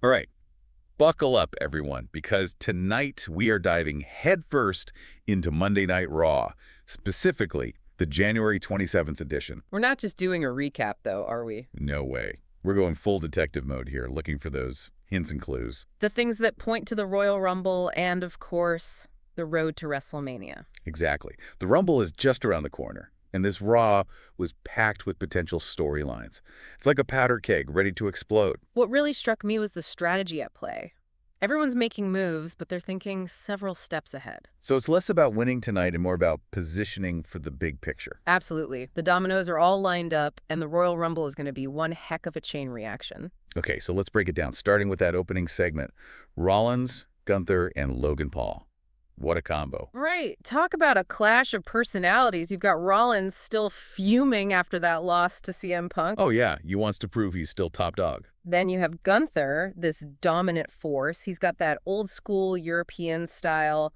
All right, buckle up, everyone, because tonight we are diving headfirst into Monday Night Raw, specifically the January 27th edition. We're not just doing a recap, though, are we? No way. We're going full detective mode here, looking for those hints and clues. The things that point to the Royal Rumble and, of course, the road to WrestleMania. Exactly. The Rumble is just around the corner, and this Raw was packed with potential storylines. It's like a powder keg ready to explode. What really struck me was the strategy at play. Everyone's making moves, but they're thinking several steps ahead. So it's less about winning tonight and more about positioning for the big picture. Absolutely. The dominoes are all lined up, and the Royal Rumble is going to be one heck of a chain reaction. Okay, so let's break it down, starting with that opening segment. Rollins, Gunther, and Logan Paul. What a combo. Right. Talk about a clash of personalities. You've got Rollins still fuming after that loss to CM Punk. Oh yeah, he wants to prove he's still top dog. Then you have Gunther, this dominant force. He's got that old school European style,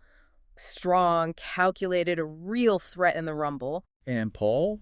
strong, calculated, a real threat in the Rumble. And Paul?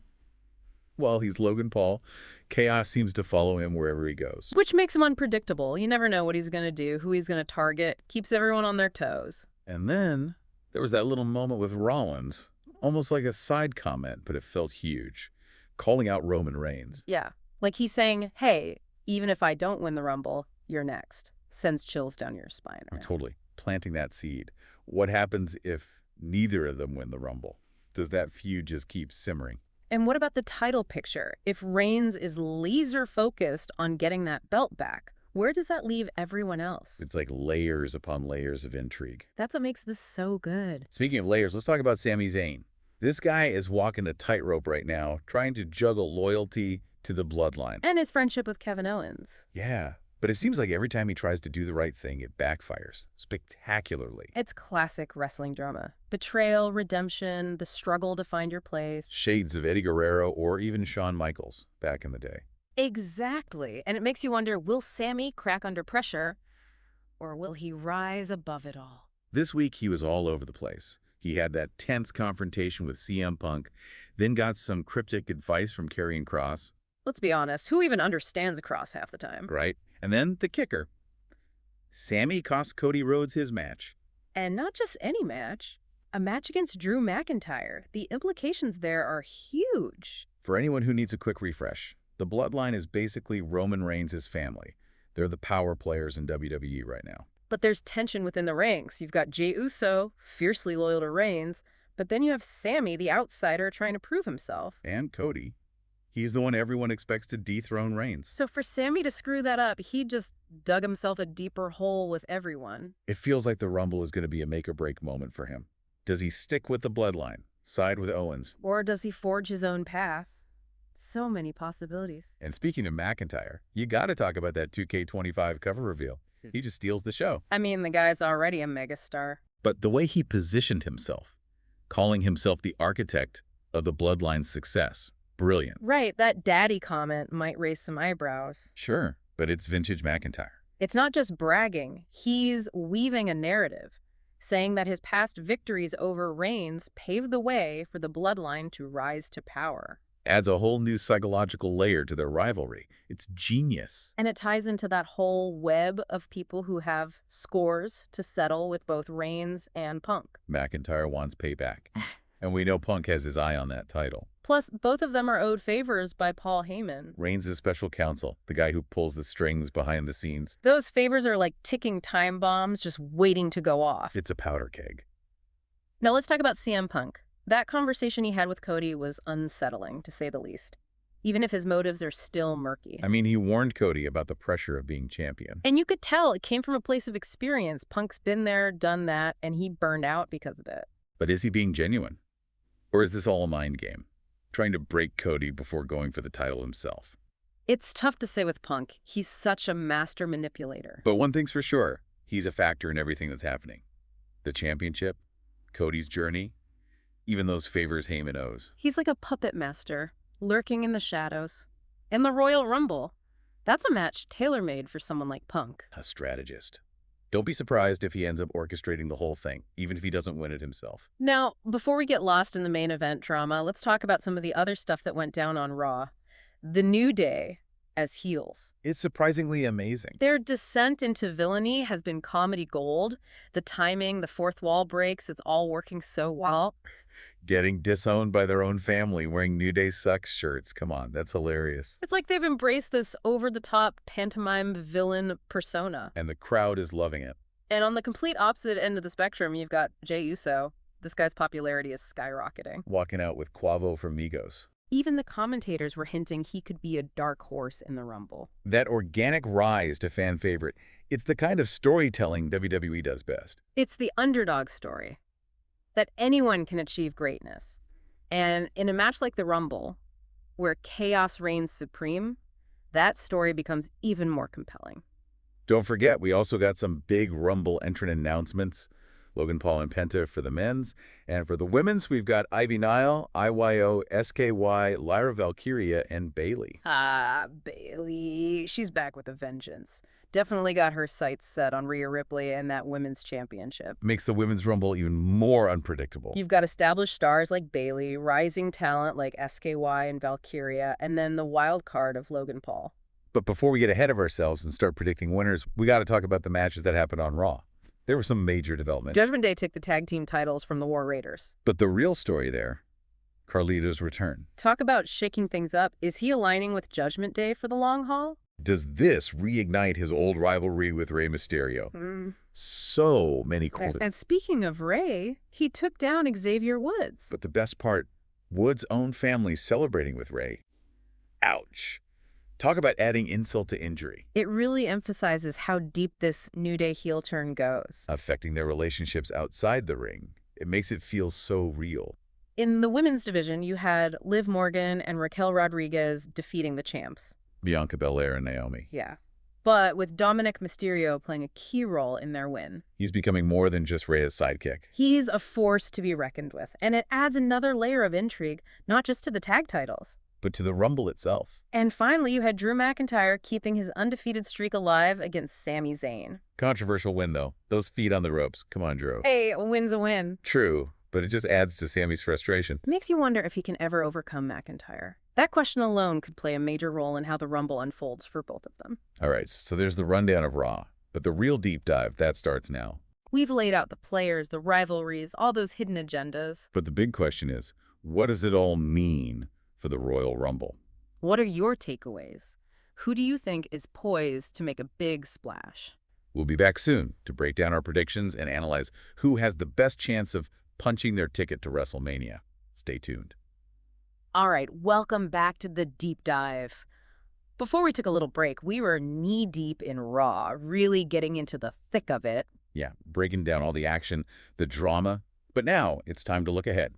Well, he's Logan Paul. Chaos seems to follow him wherever he goes. Which makes him unpredictable. You never know what he's going to do, who he's going to target. Keeps everyone on their toes. And then there was that little moment with Rollins, almost like a side comment, but it felt huge, calling out Roman Reigns. Yeah, like he's saying, hey, even if I don't win the Rumble, you're next. Sends chills down your spine. Oh, totally. Planting that seed. What happens if neither of them win the Rumble? Does that feud just keep simmering? And what about the title picture? If Reigns is laser focused on getting that belt back, where does that leave everyone else? It's like layers upon layers of intrigue. That's what makes this so good. Speaking of layers, let's talk about Sami Zayn. This guy is walking a tightrope right now, trying to juggle loyalty to the bloodline. And his friendship with Kevin Owens. Yeah, but it seems like every time he tries to do the right thing, it backfires spectacularly. It's classic wrestling drama. Betrayal, redemption, the struggle to find your place. Shades of Eddie Guerrero or even Shawn Michaels back in the day. Exactly. And it makes you wonder, will Sami crack under pressure, or will he rise above it all? This week, he was all over the place. He had that tense confrontation with CM Punk, then got some cryptic advice from Karrion Kross. Let's be honest, who even understands a cross half the time? Right? And then the kicker. Sami cost Cody Rhodes his match. And not just any match. A match against Drew McIntyre. The implications there are huge. For anyone who needs a quick refresh, the bloodline is basically Roman Reigns' family. They're the power players in WWE right now. But there's tension within the ranks. You've got Jey Uso, fiercely loyal to Reigns, but then you have Sami, the outsider, trying to prove himself. And Cody. He's the one everyone expects to dethrone Reigns. So for Sami to screw that up, he just dug himself a deeper hole with everyone. It feels like the Rumble is going to be a make-or-break moment for him. Does he stick with the bloodline, side with Owens? Or does he forge his own path? So many possibilities. And speaking of McIntyre, you got to talk about that 2K25 cover reveal. He just steals the show. I mean, the guy's already a megastar. But the way he positioned himself, calling himself the architect of the bloodline's success, brilliant. Right, that daddy comment might raise some eyebrows. Sure, but it's vintage McIntyre. It's not just bragging. He's weaving a narrative, saying that his past victories over Reigns paved the way for the bloodline to rise to power. Adds a whole new psychological layer to their rivalry. It's genius. And it ties into that whole web of people who have scores to settle with both Reigns and Punk. McIntyre wants payback. And we know Punk has his eye on that title. Plus, both of them are owed favors by Paul Heyman. Reigns' special counsel, the guy who pulls the strings behind the scenes. Those favors are like ticking time bombs just waiting to go off. It's a powder keg. Now let's talk about CM Punk. That conversation he had with Cody was unsettling, to say the least, even if his motives are still murky. I mean, he warned Cody about the pressure of being champion. And you could tell it came from a place of experience. Punk's been there, done that, and he burned out because of it. But is he being genuine? Or is this all a mind game? Trying to break Cody before going for the title himself? It's tough to say with Punk. He's such a master manipulator. But one thing's for sure, he's a factor in everything that's happening. The championship, Cody's journey, even those favors Heyman owes. He's like a puppet master, lurking in the shadows. And the Royal Rumble, that's a match tailor-made for someone like Punk. A strategist. Don't be surprised if he ends up orchestrating the whole thing, even if he doesn't win it himself. Now, before we get lost in the main event drama, let's talk about some of the other stuff that went down on Raw. The New Day, as heels. It's surprisingly amazing. Their descent into villainy has been comedy gold. The timing, the fourth wall breaks, it's all working so well. Getting disowned by their own family, wearing New Day Sucks shirts. Come on, that's hilarious. It's like they've embraced this over-the-top pantomime villain persona. And the crowd is loving it. And on the complete opposite end of the spectrum, you've got Jey Uso. This guy's popularity is skyrocketing. Walking out with Quavo from Migos. Even the commentators were hinting he could be a dark horse in the Rumble. That organic rise to fan favorite, it's the kind of storytelling WWE does best. It's the underdog story, that anyone can achieve greatness. And in a match like the Rumble, where chaos reigns supreme, that story becomes even more compelling. Don't forget, we also got some big Rumble entrant announcements. Logan Paul and Penta for the men's. And for the women's, we've got Ivy Nile, IYO, SKY, Lyra Valkyria, and Bayley. Bayley. She's back with a vengeance. Definitely got her sights set on Rhea Ripley and that women's championship. Makes the women's Rumble even more unpredictable. You've got established stars like Bayley, rising talent like SKY and Valkyria, and then the wild card of Logan Paul. But before we get ahead of ourselves and start predicting winners, we got to talk about the matches that happened on Raw. There were some major developments. Judgment Day took the tag team titles from the War Raiders. But the real story there, Carlito's return. Talk about shaking things up. Is he aligning with Judgment Day for the long haul? Does this reignite his old rivalry with Rey Mysterio? So many called it. And speaking of Rey, he took down Xavier Woods. But the best part, Woods' own family celebrating with Rey. Ouch. Talk about adding insult to injury. It really emphasizes how deep this New Day heel turn goes. Affecting their relationships outside the ring. It makes it feel so real. In the women's division, you had Liv Morgan and Raquel Rodriguez defeating the champs. Bianca Belair and Naomi. Yeah. But with Dominic Mysterio playing a key role in their win. He's becoming more than just Rey's sidekick. He's a force to be reckoned with, and it adds another layer of intrigue, not just to the tag titles, but to the Rumble itself. And finally, you had Drew McIntyre keeping his undefeated streak alive against Sami Zayn. Controversial win, though. Those feet on the ropes. Come on, Drew. Hey, a win's a win. True, but it just adds to Sami's frustration. It makes you wonder if he can ever overcome McIntyre. That question alone could play a major role in how the Rumble unfolds for both of them. All right, so there's the rundown of Raw, but the real deep dive, that starts now. We've laid out the players, the rivalries, all those hidden agendas. But the big question is, what does it all mean for the Royal Rumble? What are your takeaways? Who do you think is poised to make a big splash? We'll be back soon to break down our predictions and analyze who has the best chance of punching their ticket to WrestleMania. Stay tuned. All right, welcome back to the deep dive. Before we took a little break, we were knee-deep in Raw, really getting into the thick of it. Yeah, breaking down all the action, the drama. But now it's time to look ahead.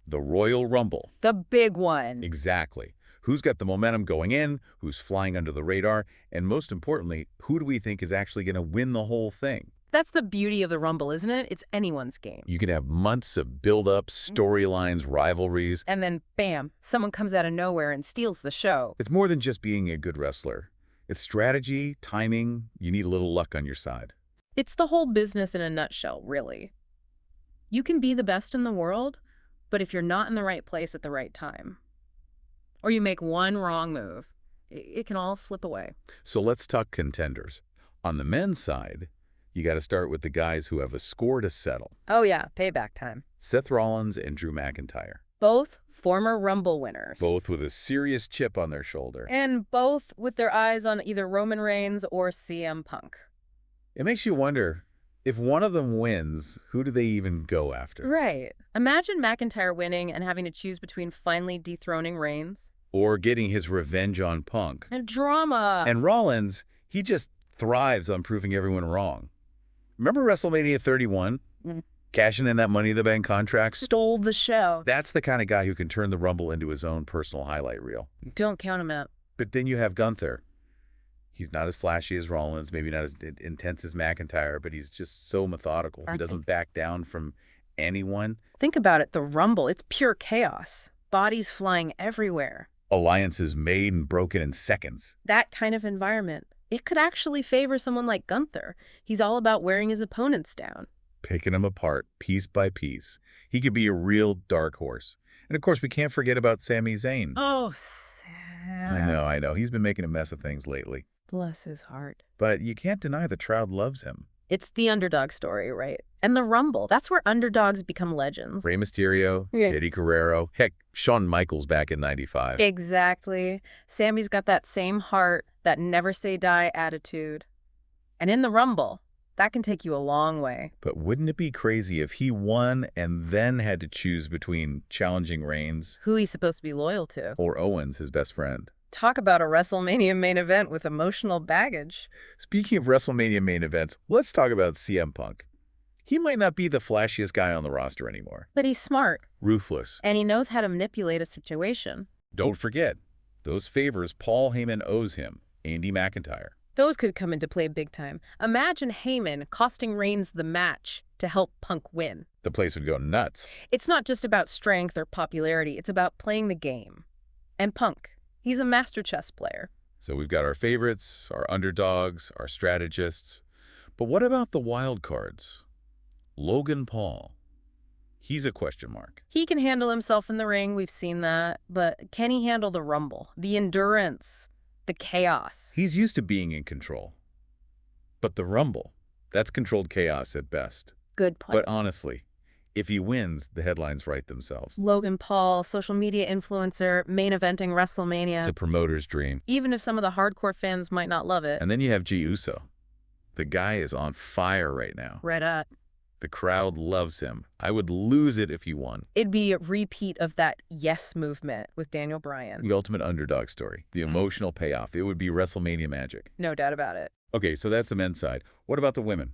The Royal Rumble. The big one. Exactly. Who's got the momentum going in, who's flying under the radar, and most importantly, who do we think is actually going to win the whole thing? That's the beauty of the Rumble, isn't it? It's anyone's game. You can have months of build-up, storylines, rivalries. And then, bam, someone comes out of nowhere and steals the show. It's more than just being a good wrestler. It's strategy, timing. You need a little luck on your side. It's the whole business in a nutshell, really. You can be the best in the world, but if you're not in the right place at the right time, or you make one wrong move, it can all slip away. So let's talk contenders. On the men's side, you got to start with the guys who have a score to settle. Oh yeah, payback time. Seth Rollins and Drew McIntyre. Both former Rumble winners. Both with a serious chip on their shoulder. And both with their eyes on either Roman Reigns or CM Punk. It makes you wonder, if one of them wins, who do they even go after? Right. Imagine McIntyre winning and having to choose between finally dethroning Reigns. Or getting his revenge on Punk. And drama. And Rollins, he just thrives on proving everyone wrong. Remember WrestleMania 31? Cashing in that Money in the Bank contract? Stole the show. That's the kind of guy who can turn the Rumble into his own personal highlight reel. Don't count him out. But then you have Gunther. He's not as flashy as Rollins, maybe not as intense as McIntyre, but he's just so methodical. He doesn't back down from anyone. Think about it, the Rumble, it's pure chaos. Bodies flying everywhere. Alliances made and broken in seconds. That kind of environment, it could actually favor someone like Gunther. He's all about wearing his opponents down. Picking them apart, piece by piece. He could be a real dark horse. And of course, we can't forget about Sami Zayn. Oh, Sami. I know. He's been making a mess of things lately. Bless his heart. But you can't deny the crowd loves him. It's the underdog story, right? And the Rumble. That's where underdogs become legends. Rey Mysterio, Yeah. Eddie Guerrero, heck, Shawn Michaels back in '95. Exactly. Sammy's got that same heart, that never say die attitude. And in the Rumble, that can take you a long way. But wouldn't it be crazy if he won and then had to choose between challenging Reigns Who he's supposed to be loyal to. or Owens, his best friend? Talk about a WrestleMania main event with emotional baggage. Speaking of WrestleMania main events, let's talk about CM Punk. He might not be the flashiest guy on the roster anymore. But he's smart, Ruthless. and he knows how to manipulate a situation. Don't forget, those favors Paul Heyman owes him, Andy McIntyre. Those could come into play big time. Imagine Heyman costing Reigns the match to help Punk win. The place would go nuts. It's not just about strength or popularity. It's about playing the game. And Punk, he's a master chess player. So we've got our favorites, our underdogs, our strategists. But what about the wild cards? Logan Paul. He's a question mark. He can handle himself in the ring. We've seen that. But can he handle the Rumble, the endurance, the chaos? He's used to being in control. But the Rumble, that's controlled chaos at best. Good point. But honestly, if he wins, the headlines write themselves. Logan Paul, social media influencer, main eventing WrestleMania. It's a promoter's dream. Even if some of the hardcore fans might not love it. And then you have Jey Uso. The guy is on fire right now. Red hot. The crowd loves him. I would lose it if he won. It'd be a repeat of that yes movement with Daniel Bryan. The ultimate underdog story. The emotional payoff. It would be WrestleMania magic. No doubt about it. Okay, so that's the men's side. What about the women?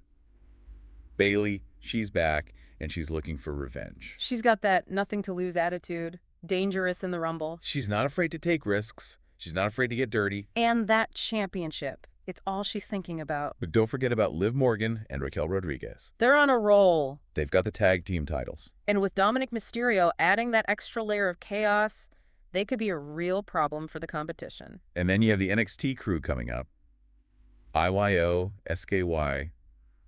Bayley, she's back, and she's looking for revenge. She's got that nothing to lose attitude, dangerous in the Rumble. She's not afraid to take risks. She's not afraid to get dirty. And that championship. It's all she's thinking about. But don't forget about Liv Morgan and Raquel Rodriguez. They're on a roll. They've got the tag team titles. And with Dominic Mysterio adding that extra layer of chaos, they could be a real problem for the competition. And then you have the NXT crew coming up. IYO, SKY,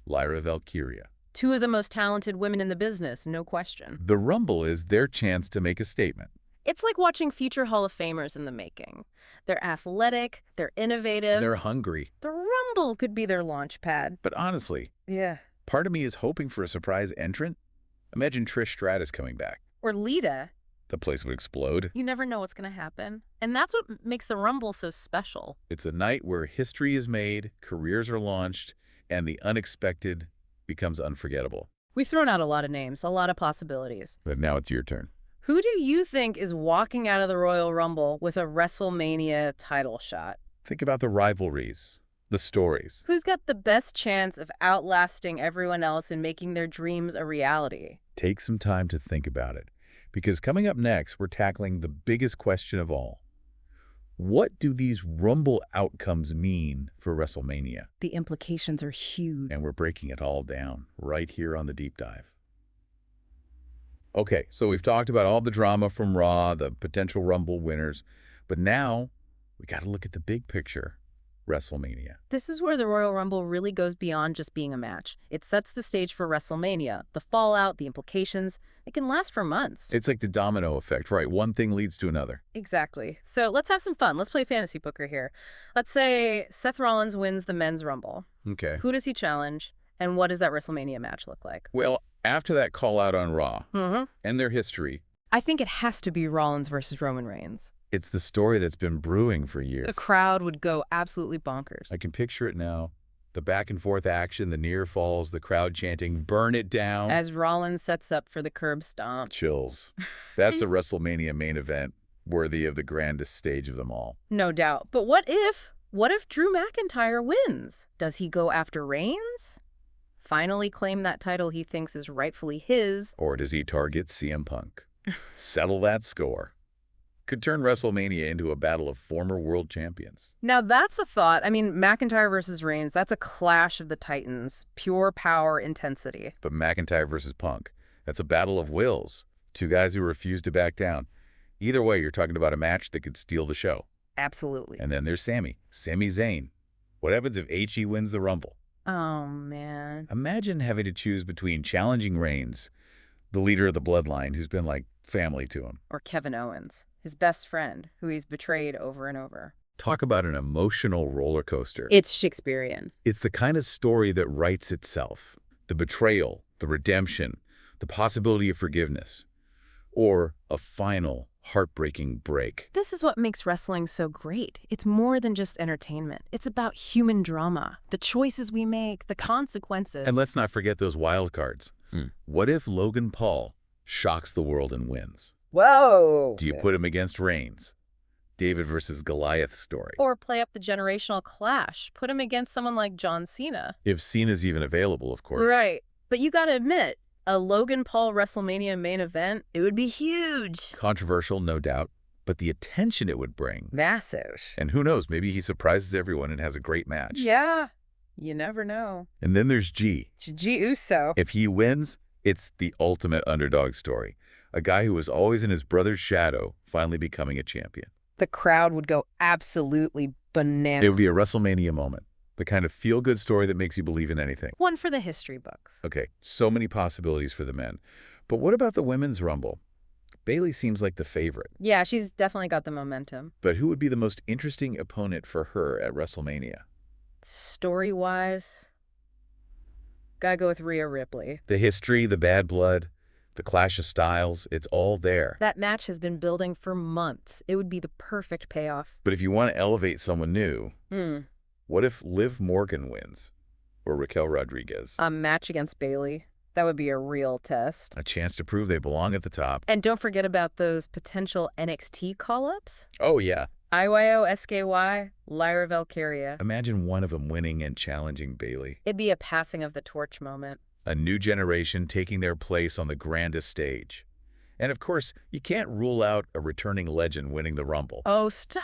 Lyra Valkyria. Two of the most talented women in the business, no question. The Rumble is their chance to make a statement. It's like watching future Hall of Famers in the making. They're athletic, they're innovative. They're hungry. The Rumble could be their launch pad. But honestly, Yeah. part of me is hoping for a surprise entrant. Imagine Trish Stratus coming back. Or Lita. The place would explode. You never know what's going to happen. And that's what makes the Rumble so special. It's a night where history is made, careers are launched, and the unexpected becomes unforgettable. We've thrown out a lot of names, a lot of possibilities. But now it's your turn. Who do you think is walking out of the Royal Rumble with a WrestleMania title shot? Think about the rivalries, the stories. Who's got the best chance of outlasting everyone else and making their dreams a reality? Take some time to think about it, because coming up next, we're tackling the biggest question of all. What do these Rumble outcomes mean for WrestleMania? The implications are huge. And we're breaking it all down right here on the Deep Dive. Okay, so we've talked about all the drama from Raw, the potential Rumble winners, but now we got to look at the big picture, WrestleMania. This is where the Royal Rumble really goes beyond just being a match. It sets the stage for WrestleMania, the fallout, the implications. It can last for months. It's like the domino effect, right? One thing leads to another. Exactly. So let's have some fun. Let's play fantasy poker here. Let's say Seth Rollins wins the men's Rumble. Okay. Who does he challenge? And what does that WrestleMania match look like? Well, after that call out on Raw Mm-hmm. and their history, I think it has to be Rollins versus Roman Reigns. it's the story that's been brewing for years. The crowd would go absolutely bonkers. I can picture it now. The back and forth action, the near falls, the crowd chanting, "Burn it down." As Rollins sets up for the curb stomp. Chills. That's a WrestleMania main event worthy of the grandest stage of them all. No doubt. But what if Drew McIntyre wins? Does he go after Reigns? Finally claim that title he thinks is rightfully his? Or does he target CM Punk? Settle that score. Could turn WrestleMania into a battle of former world champions. Now that's a thought. I mean, McIntyre versus Reigns, that's a clash of the titans. Pure power intensity. But McIntyre versus Punk, that's a battle of wills. Two guys who refuse to back down. Either way, you're talking about a match that could steal the show. Absolutely. And then there's Sami Zayn. What happens if HE wins the Rumble? Oh, man. Imagine having to choose between challenging Reigns, the leader of the bloodline who's been like family to him. Or Kevin Owens. his best friend, who he's betrayed over and over. Talk about an emotional roller coaster. It's Shakespearean. It's the kind of story that writes itself. The betrayal, the redemption, the possibility of forgiveness, or a final, heartbreaking break. This is what makes wrestling so great. It's more than just entertainment. It's about human drama, the choices we make, the consequences. And let's not forget those wild cards. What if Logan Paul shocks the world and wins? Whoa! Do you put him against Reigns? David versus Goliath story. Or play up the generational clash. Put him against someone like John Cena. If Cena's even available, of course. Right. But you gotta admit, a Logan Paul WrestleMania main event, it would be huge. Controversial, no doubt, but the attention it would bring. Massive. And who knows, maybe he surprises everyone and has a great match. Yeah. You never know. And then there's G. G Uso. If he wins, it's the ultimate underdog story. A guy who was always in his brother's shadow, finally becoming a champion. The crowd would go absolutely bananas. It would be a WrestleMania moment. The kind of feel-good story that makes you believe in anything. One for the history books. Okay, so many possibilities for the men. But what about the women's Rumble? Bayley seems like the favorite. Yeah, she's definitely got the momentum. But who would be the most interesting opponent for her at WrestleMania? Story-wise, gotta go with Rhea Ripley. The history, the bad blood, the clash of styles, it's all there. That match has been building for months. It would be the perfect payoff. But if you want to elevate someone new, what if Liv Morgan wins? Or Raquel Rodriguez? A match against Bayley. That would be a real test. A chance to prove they belong at the top. And don't forget about those potential NXT call-ups. Oh, yeah. IYO, SKY, Lyra Valkyria. Imagine one of them winning and challenging Bayley. It'd be a passing of the torch moment. A new generation taking their place on the grandest stage. And of course, you can't rule out a returning legend winning the Rumble. Oh, stop.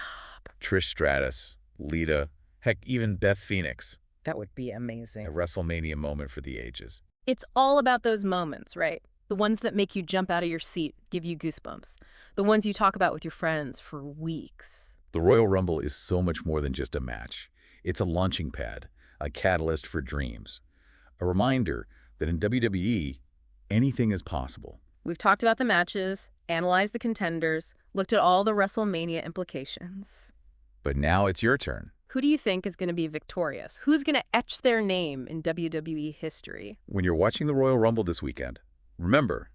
Trish Stratus, Lita, heck, even Beth Phoenix. That would be amazing. A WrestleMania moment for the ages. It's all about those moments, right? The ones that make you jump out of your seat, give you goosebumps. The ones you talk about with your friends for weeks. The Royal Rumble is so much more than just a match. It's a launching pad, a catalyst for dreams. A reminder that in WWE, anything is possible. We've talked about the matches, analyzed the contenders, looked at all the WrestleMania implications. But now it's your turn. Who do you think is going to be victorious? Who's going to etch their name in WWE history? When you're watching the Royal Rumble this weekend, remember,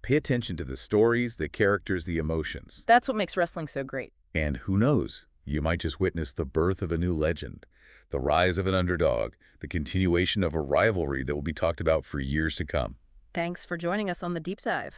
pay attention to the stories, the characters, the emotions. That's what makes wrestling so great. And who knows, you might just witness the birth of a new legend, the rise of an underdog, the continuation of a rivalry that will be talked about for years to come. Thanks for joining us on The Deep Dive.